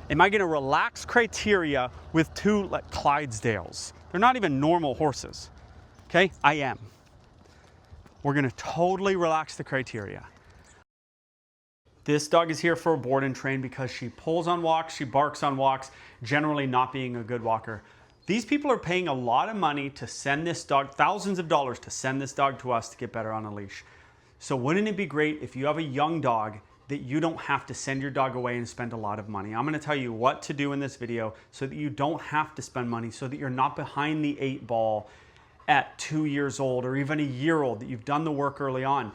Am I going to relax criteria with two like Clydesdales? They're not even normal horses. Okay, I am. We're going to totally relax the criteria. This dog is here for a board and train because she pulls on walks, she barks on walks, generally not being a good walker. These people are paying a lot of money to send this dog, thousands of dollars to send this dog to us to get better on a leash. So wouldn't it be great if you have a young dog that you don't have to send your dog away and spend a lot of money? I'm going to tell you what to do in this video so that you don't have to spend money, so that you're not behind the 8 ball at 2 years old or even a year old, that you've done the work early on.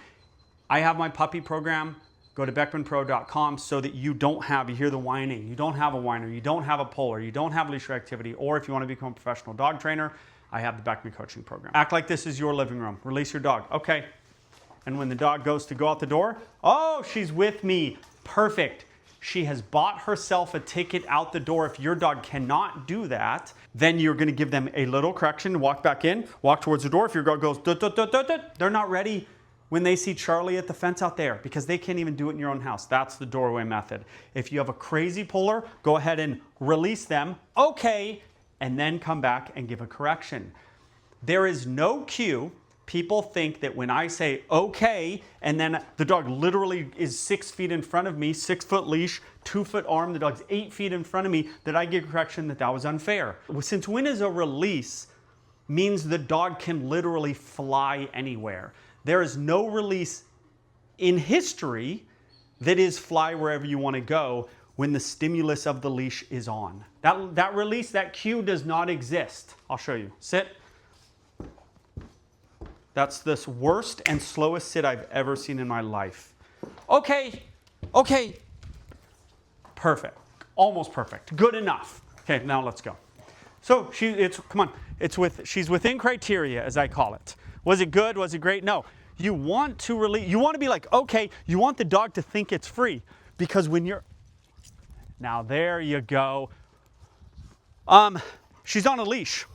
I have my puppy program. Go to beckmanpro.com so that you don't have, you hear the whining, you don't have a whiner, you don't have a puller, you don't have leash activity, or if you want to become a professional dog trainer, I have the Beckman coaching program. Act like this is your living room. Release your dog. Okay. And when the dog goes to go out the door, oh, she's with me. Perfect. She has bought herself a ticket out the door. If your dog cannot do that, then you're going to give them a little correction, walk back in, walk towards the door. If your dog goes, dut, dut, dut, dut, dut, they're not ready when they see Charlie at the fence out there, because they can't even do it in your own house. That's the doorway method. If you have a crazy puller, go ahead and release them, okay, and then come back and give a correction. There is no cue. People think that when I say okay, and then the dog literally is 6 feet in front of me, 6 foot leash, 2 foot arm, the dog's 8 feet in front of me, that I give correction, that was unfair. Since when is a release means the dog can literally fly anywhere. There is no release in history that is fly wherever you want to go when the stimulus of the leash is on. That release, that cue does not exist. I'll show you. Sit. That's the worst and slowest sit I've ever seen in my life. Okay, okay. Perfect, almost perfect, good enough. Okay, now let's go. So she's within criteria, as I call it. Was it good? Was it great? No. You want to release, you want to be like, okay, you want the dog to think it's free, because when you're, now there you go. She's on a leash.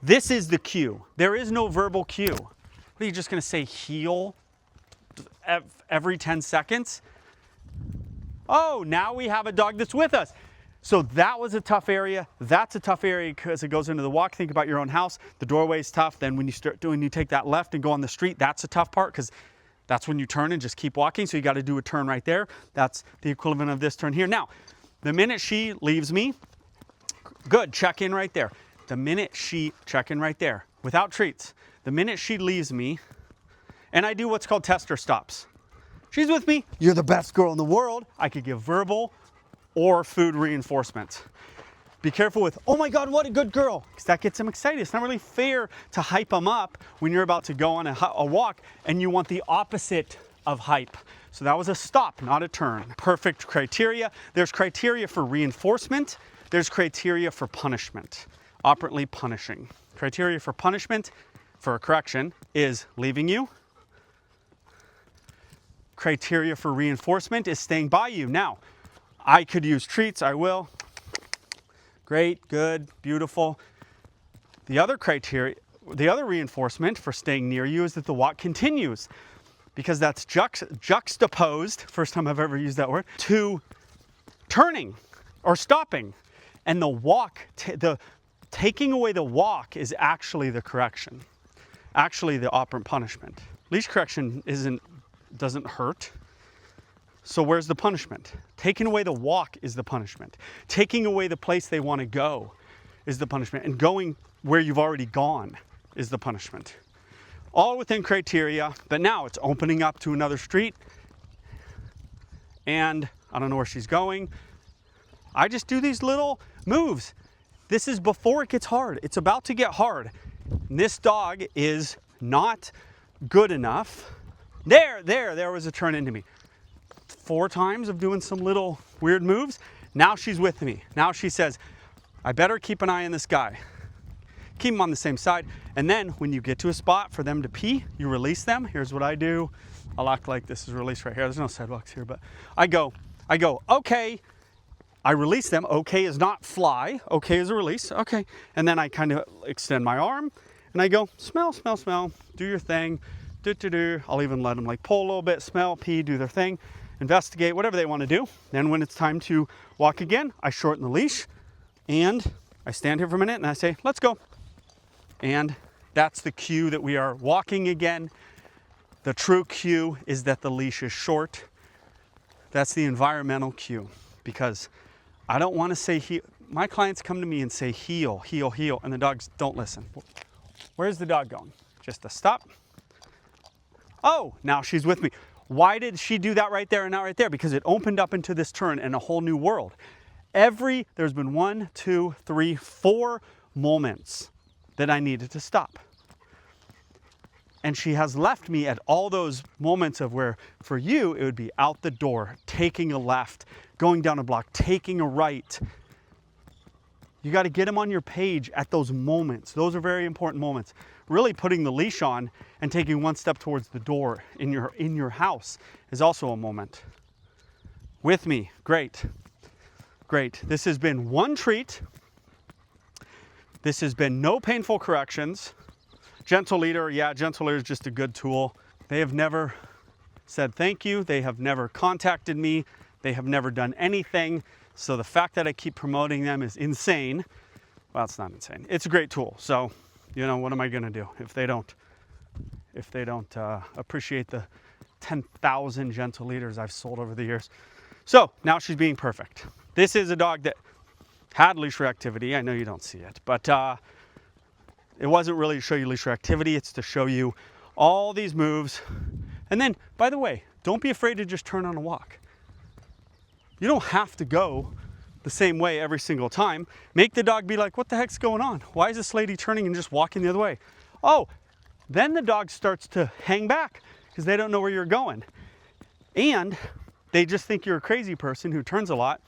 This is the cue. There is no verbal cue. What are you just going to say, heel every 10 seconds? Oh, now we have a dog that's with us. So that was a tough area. That's a tough area because it goes into the walk. Think about your own house. The doorway is tough. Then when you take that left and go on the street, that's a tough part, because that's when you turn and just keep walking. So you got to do a turn right there. That's the equivalent of this turn here. Now, the minute she leaves me, good, check in right there. The minute she, check in right there, without treats. The minute she leaves me, and I do what's called tester stops. She's with me. You're the best girl in the world. I could give verbal or food reinforcement. Be careful with, oh my God, what a good girl, because that gets them excited. It's not really fair to hype them up when you're about to go on a walk and you want the opposite of hype. So that was a stop, not a turn. Perfect criteria. There's criteria for reinforcement. There's criteria for punishment. Operantly punishing. Criteria for punishment, for a correction, is leaving you. Criteria for reinforcement is staying by you. Now, I could use treats, I will. Great, good, beautiful. The other criteria, the other reinforcement for staying near you is that the walk continues, because that's juxtaposed, first time I've ever used that word, to turning or stopping. And the walk, taking away the walk is actually the correction, actually the operant punishment. Leash correction doesn't hurt. So where's the punishment? Taking away the walk is the punishment. Taking away the place they want to go is the punishment. And going where you've already gone is the punishment. All within criteria, but now it's opening up to another street. And I don't know where she's going. I just do these little moves. This is before it gets hard. It's about to get hard. And this dog is not good enough. There was a turn into me. 4 times of doing some little weird moves. Now she's with me. Now she says, I better keep an eye on this guy. Keep them on the same side. And then when you get to a spot for them to pee, you release them. Here's what I do. I'll act like this is released right here. There's no sidewalks here, but I go, okay. I release them. Okay is not fly. Okay is a release. Okay. And then I kind of extend my arm and I go, smell, smell, smell. Do your thing. Do. I'll even let them like pull a little bit, smell, pee, do their thing. investigate, whatever they want to do. Then when it's time to walk again, I shorten the leash and I stand here for a minute and I say, let's go. And that's the cue that we are walking again. The true cue is that the leash is short. That's the environmental cue, because I don't want to say heel. My clients come to me and say heel, heel, heel, and the dogs don't listen. Where's the dog going? Just a stop. Oh, now she's with me. Why did she do that right there and not right there? Because it opened up into this turn and a whole new world. There's been 1, 2, 3, 4 moments that I needed to stop. And she has left me at all those moments of where, for you, it would be out the door, taking a left, going down a block, taking a right. You got to get them on your page at those moments. Those are very important moments. Really putting the leash on and taking one step towards the door in your house is also a moment. With me, great. Great. This has been one treat. This has been no painful corrections. Gentle leader, yeah, gentle leader is just a good tool. They have never said thank you. They have never contacted me. They have never done anything. So the fact that I keep promoting them is insane. Well, it's not insane. It's a great tool. So, you know, what am I going to do if they don't appreciate the 10,000 gentle leaders I've sold over the years? So now she's being perfect. This is a dog that had leash reactivity. I know you don't see it, but it wasn't really to show you leash reactivity. It's to show you all these moves. And then, by the way, don't be afraid to just turn on a walk. You don't have to go the same way every single time. Make the dog be like, what the heck's going on? Why is this lady turning and just walking the other way? Oh, then the dog starts to hang back because they don't know where you're going. And they just think you're a crazy person who turns a lot.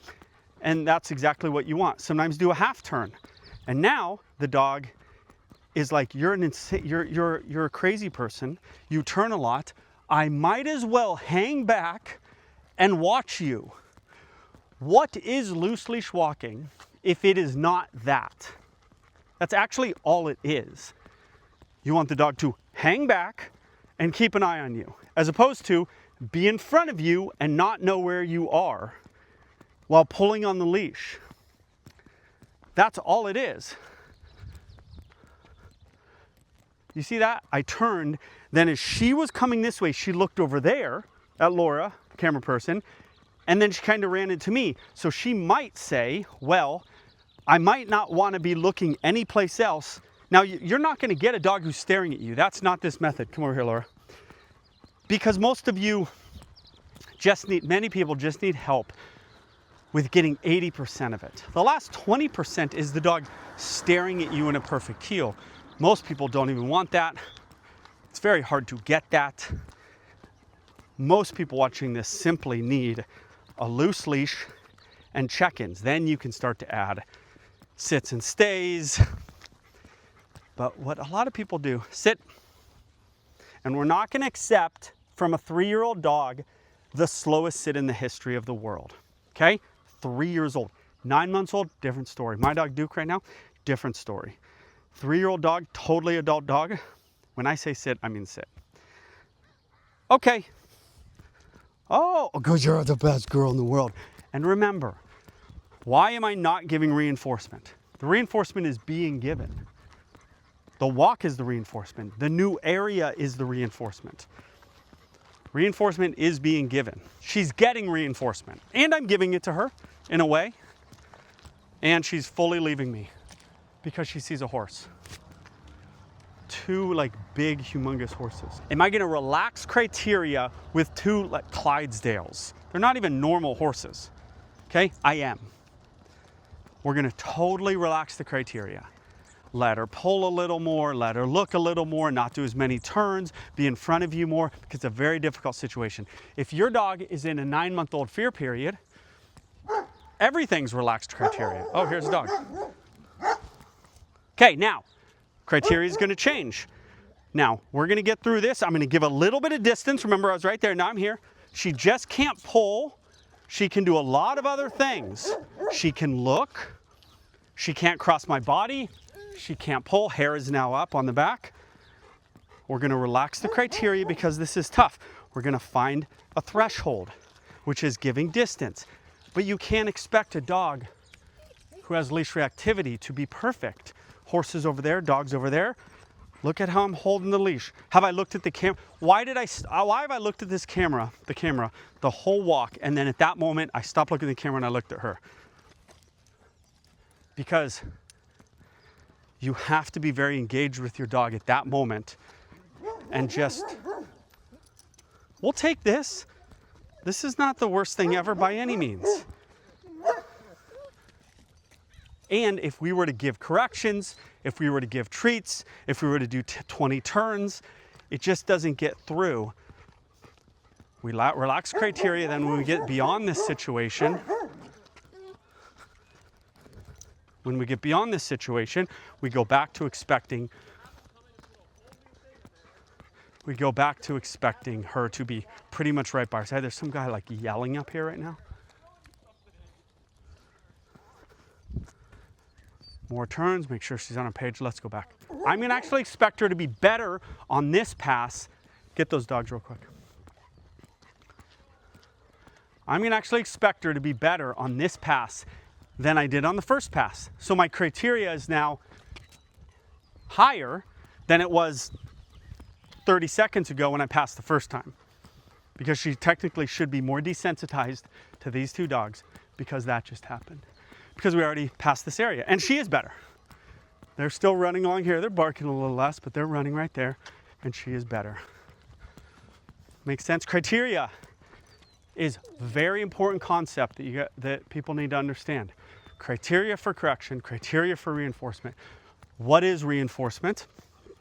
And that's exactly what you want. Sometimes do a half turn. And now the dog is like, you're a crazy person. You turn a lot. I might as well hang back and watch you. What is loose leash walking if it is not that? That's actually all it is. You want the dog to hang back and keep an eye on you, as opposed to be in front of you and not know where you are while pulling on the leash. That's all it is. You see that? I turned, then as she was coming this way, she looked over there at Laura, camera person, and then she kind of ran into me. So she might say, well, I might not want to be looking anyplace else. Now, you're not going to get a dog who's staring at you. That's not this method. Come over here, Laura. Because most of you many people just need help with getting 80% of it. The last 20% is the dog staring at you in a perfect heel. Most people don't even want that. It's very hard to get that. Most people watching this simply need a loose leash and check-ins. Then you can start to add sits and stays. But what a lot of people do, sit, and we're not going to accept from a 3-year-old dog the slowest sit in the history of the world. Okay? 3 years old. 9 months old, different story. My dog Duke right now, different story. 3-year-old dog, totally adult dog. When I say sit, I mean sit. Okay. Oh, because you're the best girl in the world. And remember, why am I not giving reinforcement? The reinforcement is being given. The walk is the reinforcement. The new area is the reinforcement. Reinforcement is being given. She's getting reinforcement. And I'm giving it to her in a way. And she's fully leaving me because she sees a horse. 2 like big, humongous horses. Am I going to relax criteria with 2 like Clydesdales? They're not even normal horses. Okay, I am. We're going to totally relax the criteria. Let her pull a little more, let her look a little more, not do as many turns, be in front of you more, because it's a very difficult situation. If your dog is in a 9-month-old fear period, everything's relaxed criteria. Oh, here's a dog. Okay, now, criteria is going to change. Now, we're going to get through this. I'm going to give a little bit of distance. Remember, I was right there. Now I'm here. She just can't pull. She can do a lot of other things. She can look. She can't cross my body. She can't pull. Hair is now up on the back. We're going to relax the criteria because this is tough. We're going to find a threshold. which is giving distance. But you can't expect a dog who has leash reactivity to be perfect. Horses over there, dogs over there. Look at how I'm holding the leash. Have I looked at the camera? Why have I looked at this camera, the whole walk, and then at that moment I stopped looking at the camera and I looked at her? Because you have to be very engaged with your dog at that moment and just, we'll take this. This is not the worst thing ever by any means. And if we were to give corrections, if we were to give treats, if we were to do 20 turns, it just doesn't get through. We relax criteria, then when we get beyond this situation, we go back to expecting her to be pretty much right by our side. There's some guy like yelling up here right now. More turns, make sure she's on her page. Let's go back. I'm gonna actually expect her to be better on this pass. Get those dogs real quick. I'm gonna actually expect her to be better on this pass than I did on the first pass. So my criteria is now higher than it was 30 seconds ago when I passed the first time. Because she technically should be more desensitized to these two dogs because that just happened. Because we already passed this area, and she is better. They're still running along here. They're barking a little less, but they're running right there, and she is better. Makes sense? Criteria is a very important concept that people need to understand. Criteria for correction, criteria for reinforcement. What is reinforcement?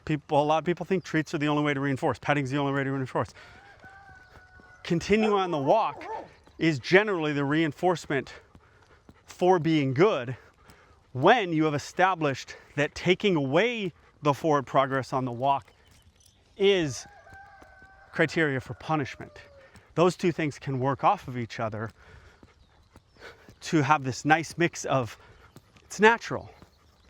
A lot of people think treats are the only way to reinforce. Petting's the only way to reinforce. Continue on the walk is generally the reinforcement for being good when you have established that taking away the forward progress on the walk is criteria for punishment. Those two things can work off of each other to have this nice mix of, it's natural.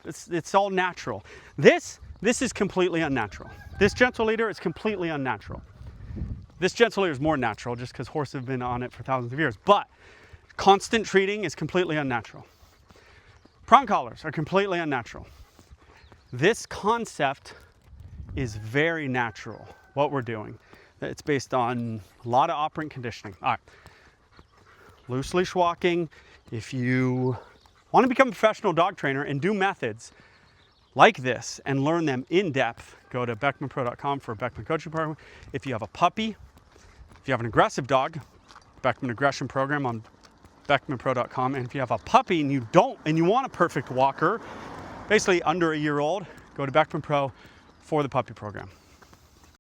It's all natural. This is completely unnatural. This gentle leader is completely unnatural. This gentle leader is more natural just because horses have been on it for thousands of years, but constant treating is completely unnatural. Prong collars are completely unnatural. This concept is very natural, what we're doing. It's based on a lot of operant conditioning. All right, loose leash walking. If you want to become a professional dog trainer and do methods like this and learn them in depth, go to BeckmanPro.com for a Beckman coaching program. If you have a puppy, if you have an aggressive dog, Beckman Aggression Program on BeckmanPro.com. And if you have a puppy and you want a perfect walker, basically under a year old, go to Beckman Pro for the puppy program.